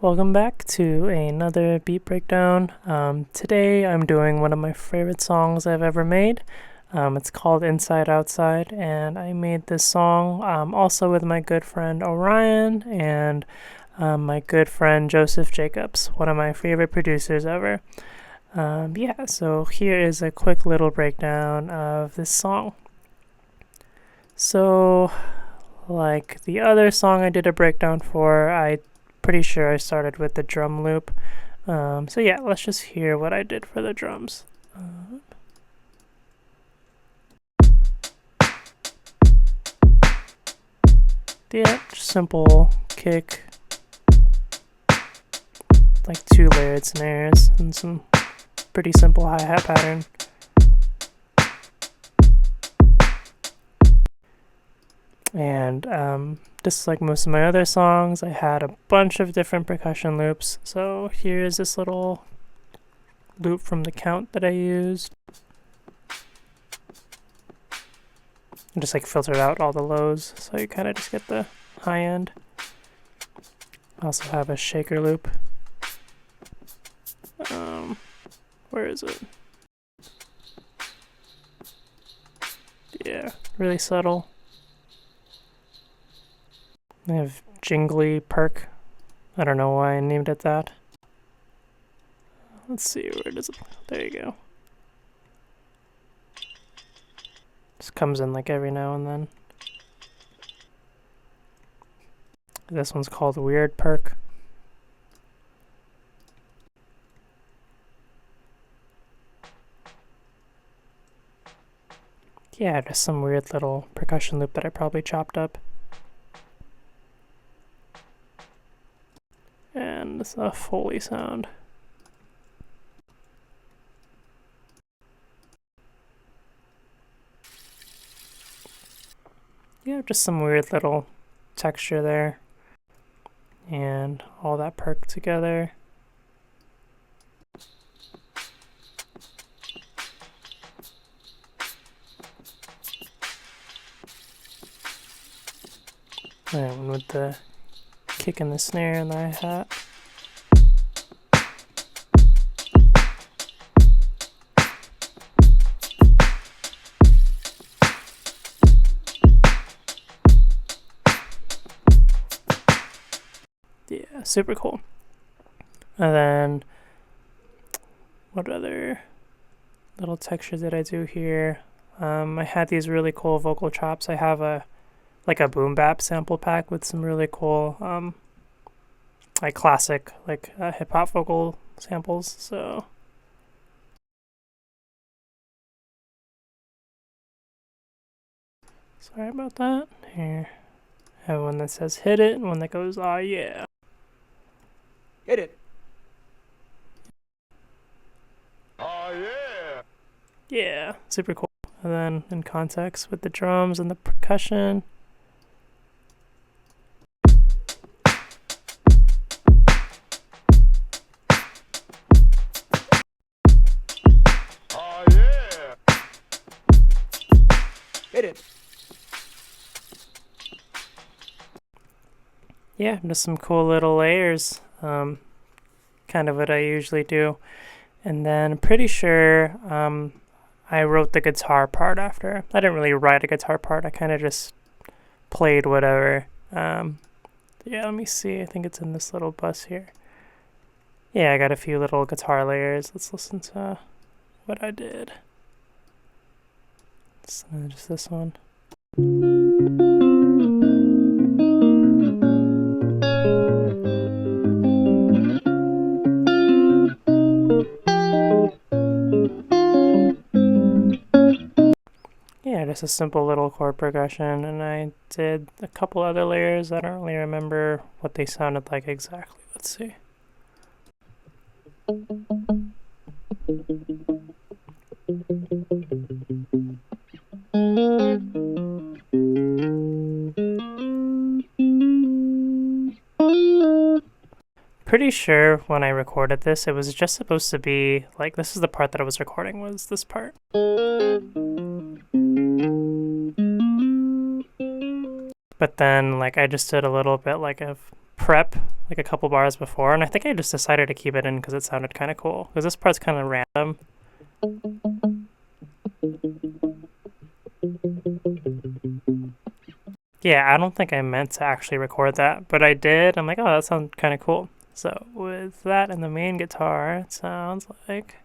Welcome back to another beat breakdown. Today I'm doing one of my favorite songs I've ever made. It's called Inside Outside, and I made this song also with my good friend Orion and my good friend Joseph Jacobs, one of my favorite producers ever. So here is a quick little breakdown of this song. So, like the other song I did a breakdown for, I pretty sure I started with the drum loop. So yeah, let's just hear what I did for the drums. Yeah, just simple kick, like 2 layered snares and some pretty simple hi-hat pattern. And just like most of my other songs, I had a bunch of different percussion loops. So here's this little loop from the count that I used. I just like filtered out all the lows, so you kind of just get the high end. I also have a shaker loop. Where is it? Yeah, really subtle. I have jingly perk. I don't know why I named it that. Let's see, where does it? There you go. Just comes in like every now and then. This one's called Weird Perk. Yeah, just some weird little percussion loop that I probably chopped up. And it's a Foley sound. Yeah, just some weird little texture there. And all that perk together. And with the kick and the snare and the hi-hat. Yeah, super cool. And then what other little texture did I do here? I had these really cool vocal chops. I have a boom bap sample pack with some really cool like classic hip hop vocal samples. So sorry about that. Here, I have one that says hit it and one that goes ah yeah. Hit it. Oh yeah! Yeah, super cool. And then in context with the drums and the percussion. Oh yeah! Hit it. Yeah, just some cool little layers. Kind of what I usually do. And then I'm pretty sure I wrote the guitar part after. I didn't really write a guitar part. I kind of just played whatever. Yeah, let me see. I think it's in this little bus here. Yeah, I got a few little guitar layers. Let's listen to what I did. It's just this one. Yeah, just a simple little chord progression, and I did a couple other layers. I don't really remember what they sounded like exactly. Let's see. Pretty sure when I recorded this, it was just supposed to be like, this is the part that I was recording, was this part. But then like I just did a little bit like of prep like a couple bars before, and I think I just decided to keep it in because it sounded kind of cool. Because this part's kind of random. Yeah, I don't think I meant to actually record that, but I did. I'm like, oh, that sounds kind of cool. So with that and the main guitar, it sounds like.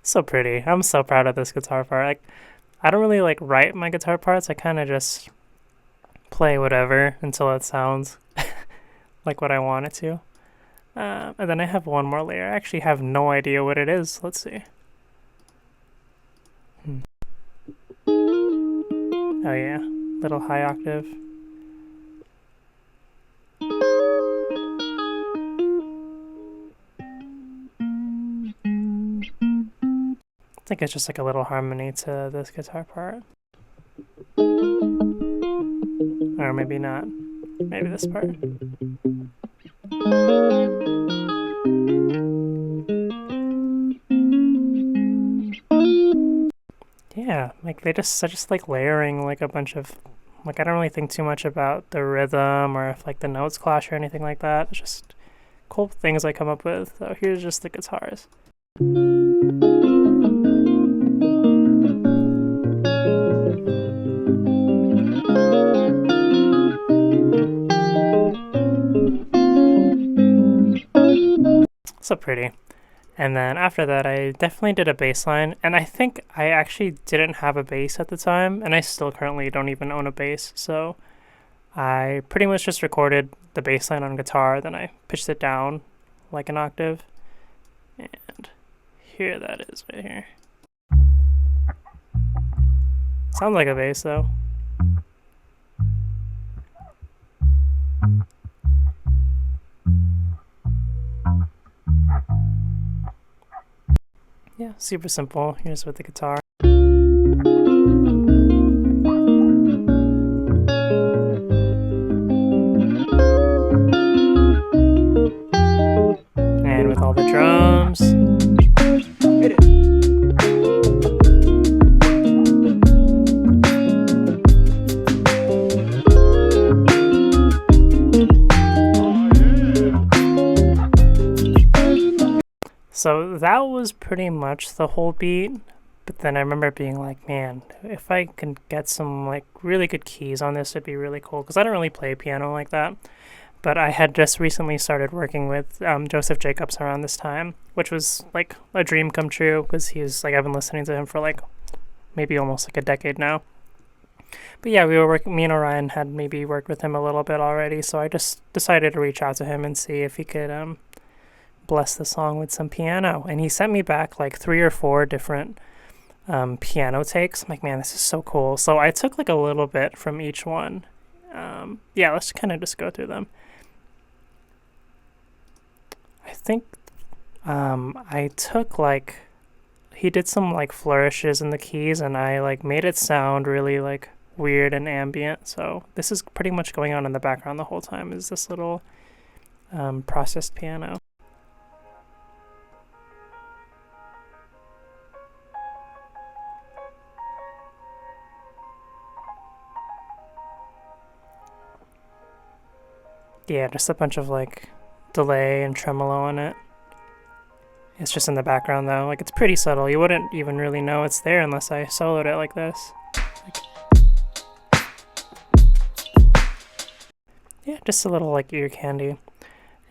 So pretty. I'm so proud of this guitar part. Like, I don't really like write my guitar parts. I kind of just play whatever until it sounds like what I want it to. And then I have one more layer. I actually have no idea what it is. Let's see. Oh yeah, little high octave. I think it's just like a little harmony to this guitar part. Or maybe not. Maybe this part. Yeah, like they're just like layering like a bunch of, like I don't really think too much about the rhythm or if like the notes clash or anything like that. It's just cool things I come up with. So here's just the guitars. So pretty. And then after that, I definitely did a bass line, and I think I actually didn't have a bass at the time, and I still currently don't even own a bass, so I pretty much just recorded the bass line on guitar, then I pitched it down like an octave, and here that is right here. Sounds like a bass though. Yeah, super simple. Here's with the guitar. And with all the drums. Hit it. So that was pretty much the whole beat, but then I remember being like, man, if I can get some like really good keys on this, it'd be really cool, because I don't really play piano like that. But I had just recently started working with Joseph Jacobs around this time, which was like a dream come true, because he's like, I've been listening to him for like maybe almost like a decade now. But yeah, me and Orion had maybe worked with him a little bit already, so I just decided to reach out to him and see if he could bless the song with some piano. And he sent me back like 3 or 4 different piano takes. I'm like, man, this is so cool. So I took like a little bit from each one. Yeah, let's kind of just go through them. I think I took like, he did some like flourishes in the keys, and I like made it sound really like weird and ambient. So this is pretty much going on in the background the whole time, is this little processed piano. Yeah, just a bunch of like delay and tremolo on it. It's just in the background though. Like, it's pretty subtle. You wouldn't even really know it's there unless I soloed it like this. Yeah, just a little like ear candy.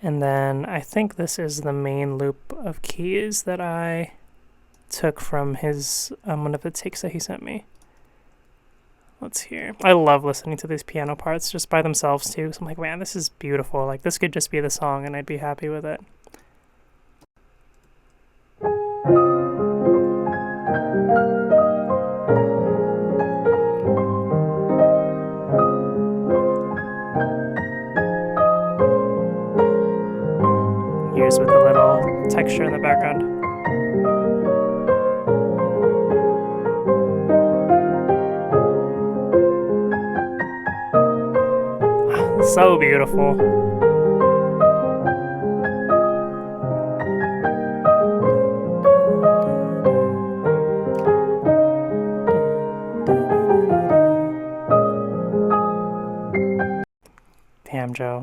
And then I think this is the main loop of keys that I took from his one of the takes that he sent me. Let's hear. I love listening to these piano parts just by themselves too. So I'm like, man, this is beautiful. Like, this could just be the song and I'd be happy with it. Here's with a little texture in the background. So beautiful.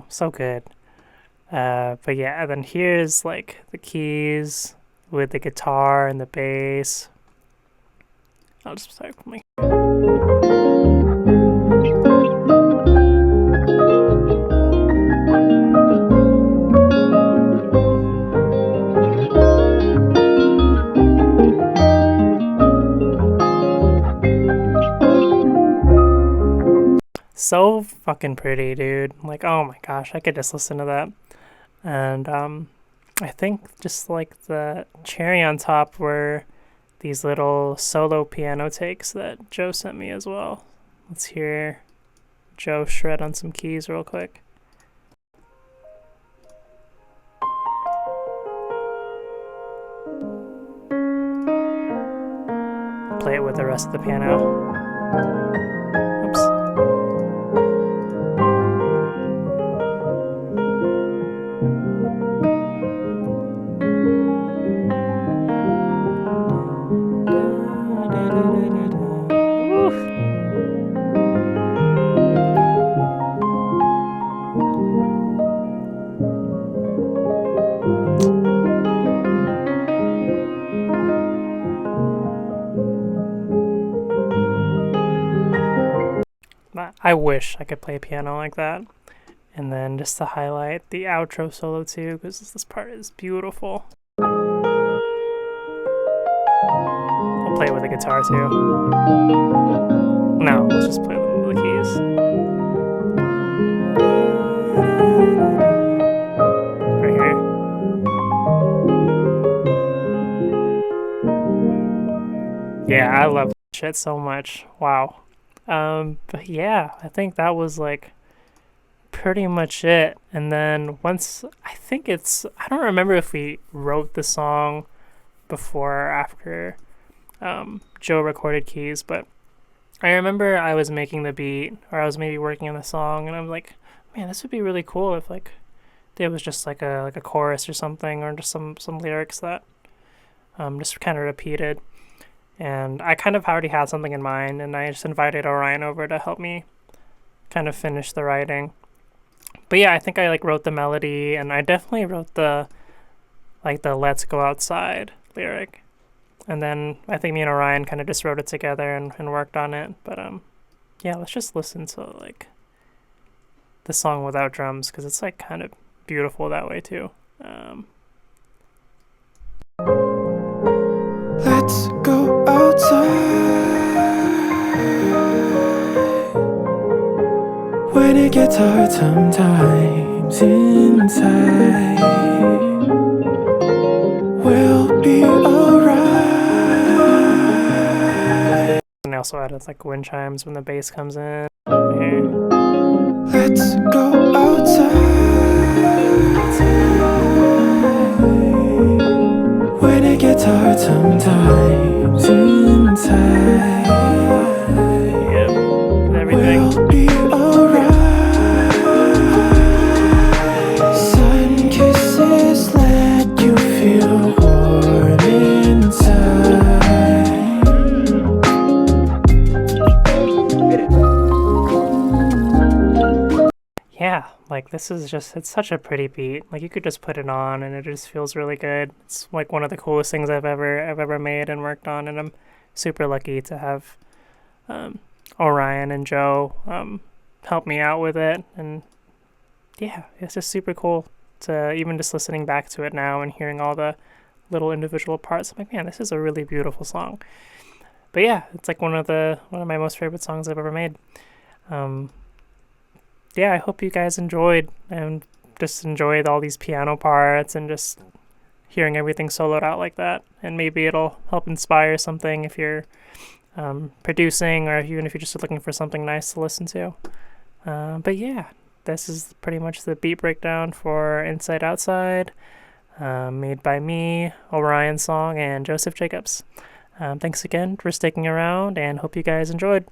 so good. But yeah, and then here's like the keys with the guitar and the bass. I'll just start with my. So fucking pretty, dude. Like, oh my gosh, I could just listen to that. And I think just like the cherry on top were these little solo piano takes that Joe sent me as well. Let's hear Joe shred on some keys real quick. Play it with the rest of the piano. Oops. I wish I could play piano like that. And then just to highlight the outro solo too, because this part is beautiful. I'll play it with the guitar too. No, let's just play it with the keys. Right here. Yeah, I love that shit so much. Wow. But yeah, I think that was like pretty much it. And then once, I don't remember if we wrote the song before or after Joe recorded keys, but I remember I was making the beat, or I was maybe working on the song, and I'm like, man, this would be really cool if like there was just like a chorus or something, or just some lyrics that just kind of repeated. And I kind of already had something in mind, and I just invited Orion over to help me kind of finish the writing. But yeah, I think I like wrote the melody, and I definitely wrote the "Let's Go Outside" lyric. And then I think me and Orion kind of just wrote it together and worked on it. But yeah, let's just listen to like the song without drums, because it's like kind of beautiful that way too. Let's go outside when it gets hard sometimes inside. We'll be alright. And I also added like wind chimes when the bass comes in. Here. Let's go outside when it gets hard sometimes inside. Yep, everything. We'll be alright. Sun kisses let you feel warm inside. Yeah, like this is just, it's such a pretty beat. Like you could just put it on and it just feels really good. It's like one of the coolest things I've ever made and worked on, and I'm super lucky to have Orion and Joe help me out with it. And yeah, it's just super cool to even just listening back to it now and hearing all the little individual parts. I'm like, man, this is a really beautiful song. But yeah, it's like one of my most favorite songs I've ever made. Yeah, I hope you guys enjoyed and just enjoyed all these piano parts and just hearing everything soloed out like that. And maybe it'll help inspire something if you're producing, or even if you're just looking for something nice to listen to. But yeah, this is pretty much the beat breakdown for Inside Outside, made by me, Orion Song, and Joseph Jacobs. Thanks again for sticking around, and hope you guys enjoyed.